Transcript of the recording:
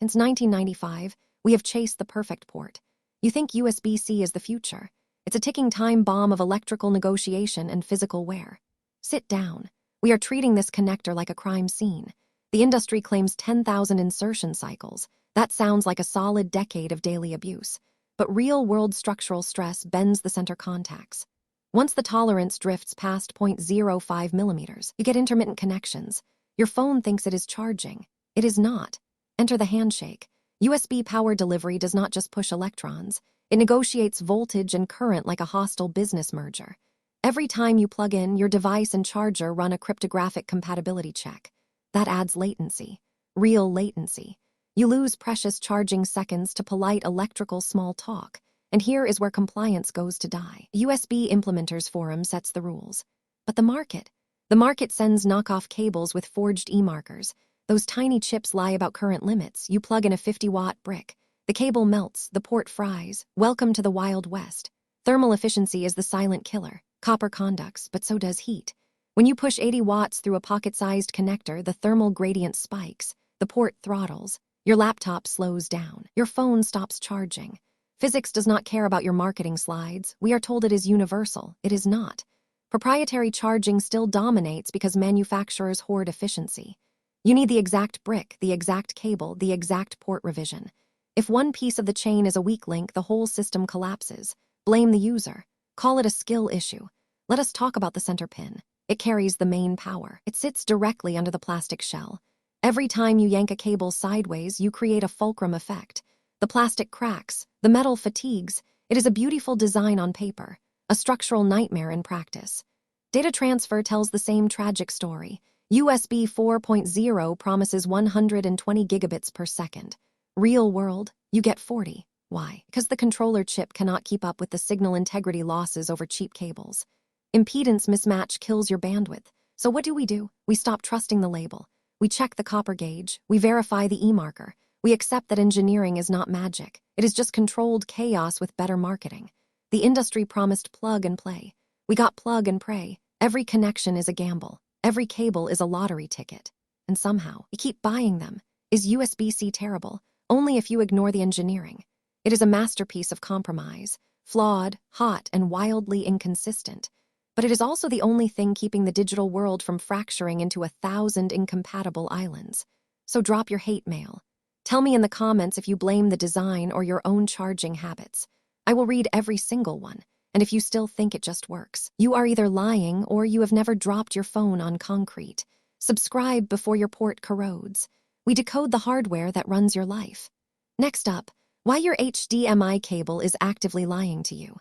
Since 1995, we have chased the perfect port. You think USB-C is the future. It's a ticking time bomb of electrical negotiation and physical wear. Sit down. We are treating this connector like a crime scene. The industry claims 10,000 insertion cycles. That sounds like a solid decade of daily abuse. But real-world structural stress bends the center contacts. Once the tolerance drifts past 0.05 millimeters, you get intermittent connections. Your phone thinks it is charging. It is not. Enter the handshake. USB power delivery does not just push electrons. It negotiates voltage and current like a hostile business merger. Every time you plug in, your device and charger run a cryptographic compatibility check. That adds latency. Real latency. You lose precious charging seconds to polite electrical small talk. And here is where compliance goes to die. USB Implementers Forum sets the rules. But the market? The market sends knockoff cables with forged E-markers. Those tiny chips lie about current limits. You plug in a 50-watt brick. The cable melts, the port fries. Welcome to the Wild West. Thermal efficiency is the silent killer. Copper conducts, but so does heat. When you push 80 watts through a pocket-sized connector, the thermal gradient spikes. The port throttles. Your laptop slows down. Your phone stops charging. Physics does not care about your marketing slides. We are told it is universal. It is not. Proprietary charging still dominates because manufacturers hoard efficiency. You need the exact brick, the exact cable, the exact port revision. If one piece of the chain is a weak link, the whole system collapses. Blame the user. Call it a skill issue. Let us talk about the center pin. It carries the main power. It sits directly under the plastic shell. Every time you yank a cable sideways, you create a fulcrum effect. The plastic cracks, the metal fatigues. It is a beautiful design on paper, a structural nightmare in practice. Data transfer tells the same tragic story. USB 4.0 promises 120 gigabits per second. Real world, you get 40. Why? Because the controller chip cannot keep up with the signal integrity losses over cheap cables. Impedance mismatch kills your bandwidth. So what do? We stop trusting the label. We check the copper gauge. We verify the E-marker. We accept that engineering is not magic. It is just controlled chaos with better marketing. The industry promised plug and play. We got plug and pray. Every connection is a gamble. Every cable is a lottery ticket. And somehow, we keep buying them. Is USB-C terrible? Only if you ignore the engineering. It is a masterpiece of compromise, flawed, hot, and wildly inconsistent. But it is also the only thing keeping the digital world from fracturing into 1,000 incompatible islands. So drop your hate mail. Tell me in the comments if you blame the design or your own charging habits. I will read every single one, and if you still think it just works, you are either lying or you have never dropped your phone on concrete. Subscribe before your port corrodes. We decode the hardware that runs your life. Next up, why your HDMI cable is actively lying to you.